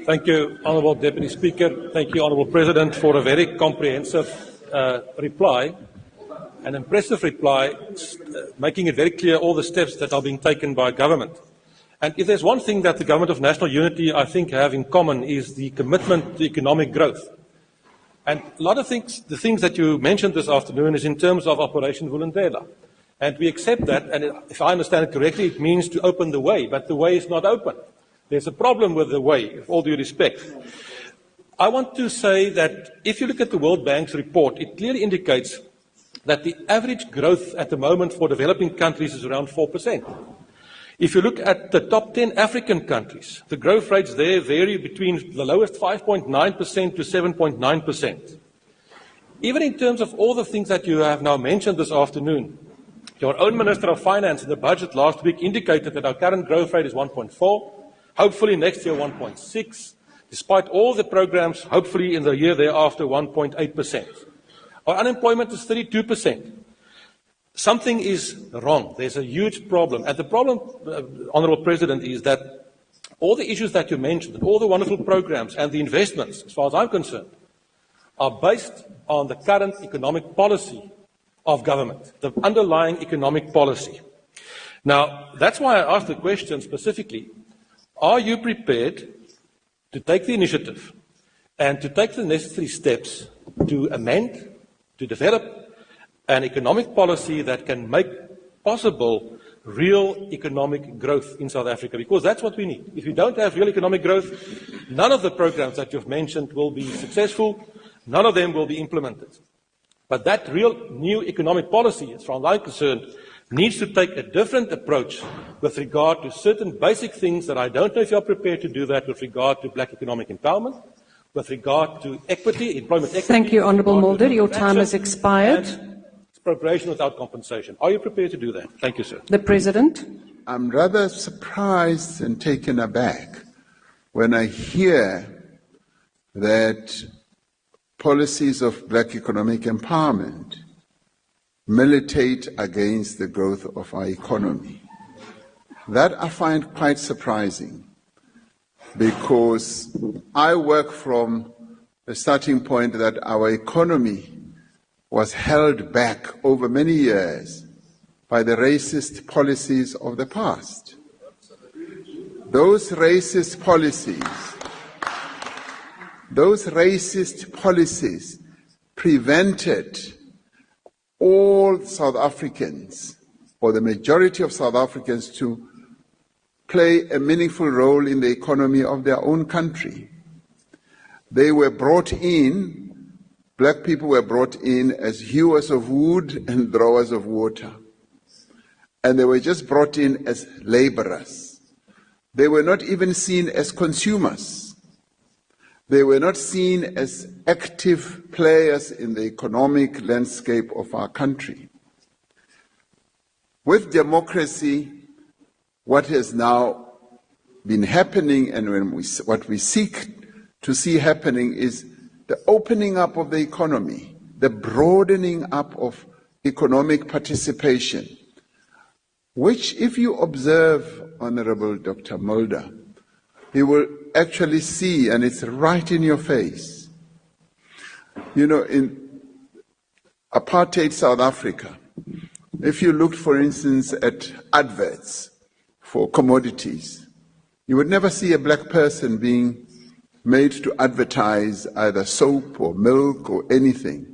Thank you, Honourable Deputy Speaker. Thank you, Honourable President, for a very comprehensive reply, an impressive reply, making it very clear all the steps that are being taken by government. And if there's one thing that the Government of National Unity, I think, have in common is the commitment to economic growth. And a lot of things, the things that you mentioned this afternoon is in terms of Operation Vulindlela. And we accept that, and if I understand it correctly, it means to open the way, but the way is not open. There's a problem with the way, with all due respect. I want to say that if you look at the World Bank's report, it clearly indicates that the average growth at the moment for developing countries is around 4%. If you look at the top 10 African countries, the growth rates there vary between the lowest 5.9% to 7.9%. Even in terms of all the things that you have now mentioned this afternoon, your own Minister of Finance in the budget last week indicated that our current growth rate is 1.4, hopefully next year 1.6, despite all the programs, hopefully in the year thereafter 1.8%. Our unemployment is 32%. Something is wrong. There's a huge problem. And the problem, Honourable President, is that all the issues that you mentioned, all the wonderful programs and the investments, as far as I'm concerned, are based on the current economic policy of government, the underlying economic policy. Now, that's why I asked the question specifically, are you prepared to take the initiative and to take the necessary steps to amend, to develop an economic policy that can make possible real economic growth in South Africa? Because that's what we need. If we don't have real economic growth, none of the programs that you've mentioned will be successful, none of them will be implemented. But that real new economic policy, as far as I'm concerned, needs to take a different approach with regard to certain basic things that I don't know if you're prepared to do that with regard to black economic empowerment, with regard to equity, employment equity. Thank you, Honourable Mulder. Your time has expired. Expropriation without compensation. Are you prepared to do that? Thank you, sir. The President. I'm rather surprised and taken aback when I hear that policies of black economic empowerment militate against the growth of our economy. That I find quite surprising, because I work from the starting point that our economy was held back over many years by the racist policies of the past. Those racist policies prevented all South Africans, or the majority of South Africans, to play a meaningful role in the economy of their own country. They were brought in, black people were brought in as hewers of wood and drawers of water. And they were just brought in as laborers. They were not even seen as consumers. They were not seen as active players in the economic landscape of our country. With democracy, what has now been happening, and what we seek to see happening, is the opening up of the economy, the broadening up of economic participation, which, if you observe, Honourable Dr. Mulder, you will actually see, and it's right in your face. You know, in apartheid South Africa, if you looked, for instance, at adverts for commodities, you would never see a black person being made to advertise either soap or milk or anything.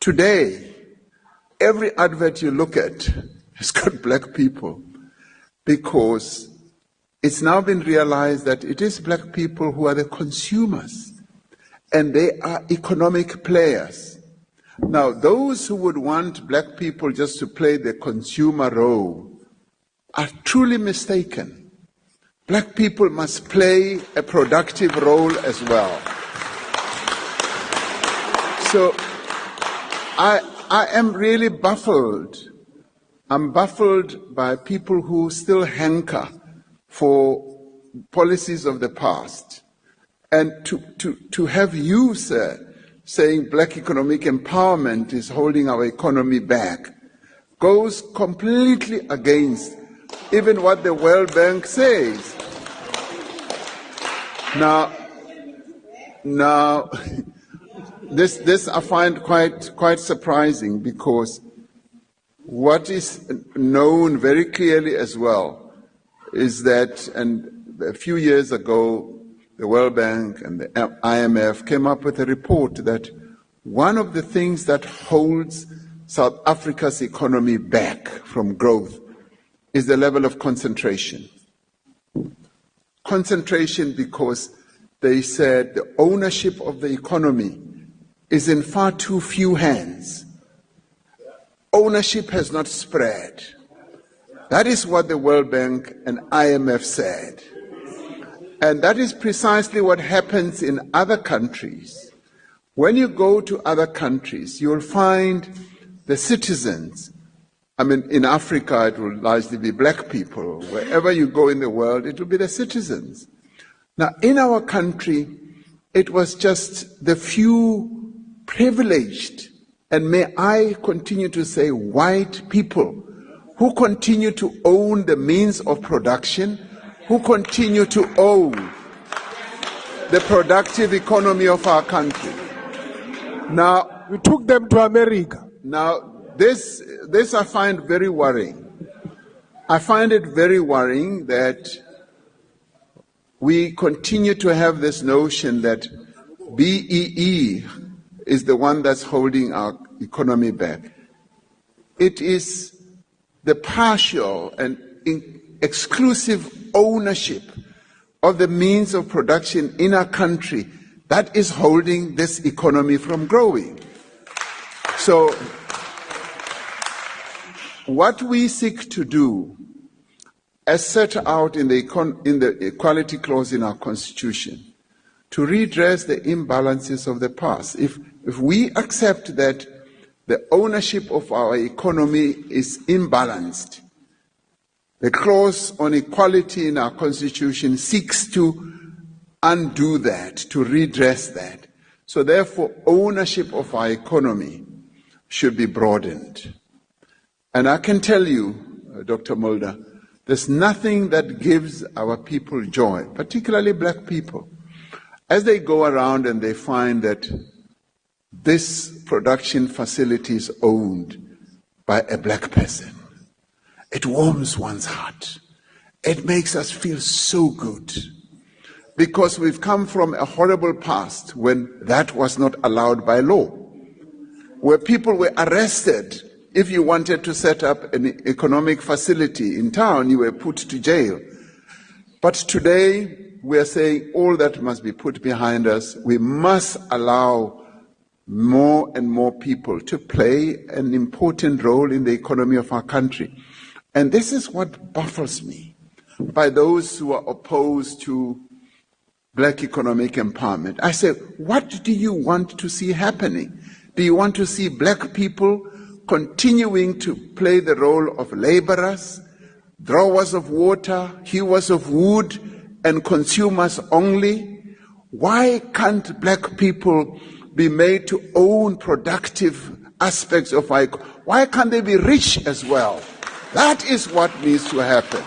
Today, every advert you look at has got black people, because it's now been realized that it is black people who are the consumers, and they are economic players. Now, those who would want black people just to play the consumer role are truly mistaken. Black people must play a productive role as well. So, I am really baffled. I'm baffled by people who still hanker for policies of the past. And to have you, sir, saying black economic empowerment is holding our economy back goes completely against even what the World Bank says. Now, this I find quite surprising, because what is known very clearly as well is that, and a few years ago, the World Bank and the IMF came up with a report that one of the things that holds South Africa's economy back from growth is the level of concentration. Concentration, because they said the ownership of the economy is in far too few hands. Ownership has not spread. That is what the World Bank and IMF said. And that is precisely what happens in other countries. When you go to other countries, you'll find the citizens. I mean, in Africa, it will largely be black people. Wherever you go in the world, it will be the citizens. Now, in our country, it was just the few privileged, and may I continue to say white people, who continue to own the means of production, who continue to own the productive economy of our country. Now, we took them to America. Now, this I find very worrying. I find it very worrying that we continue to have this notion that BEE is the one that's holding our economy back. It is the partial and exclusive ownership of the means of production in our country that is holding this economy from growing. So, what we seek to do, as set out in the Equality Clause in our Constitution, to redress the imbalances of the past. If we accept that the ownership of our economy is imbalanced, the clause on equality in our Constitution seeks to undo that, to redress that. So therefore, ownership of our economy should be broadened. And I can tell you, Dr. Mulder, there's nothing that gives our people joy, particularly black people, as they go around and they find that this production facility is owned by a black person. It warms one's heart. It makes us feel so good, because we've come from a horrible past when that was not allowed by law, where people were arrested. If you wanted to set up an economic facility in town, you were put to jail. But today, we are saying all that must be put behind us. We must allow more and more people to play an important role in the economy of our country. And this is what baffles me by those who are opposed to black economic empowerment. I say, what do you want to see happening? Do you want to see black people continuing to play the role of laborers, drawers of water, hewers of wood, and consumers only? Why can't black people be made to own productive aspects of our economy? Why can't they be rich as well? That is what needs to happen.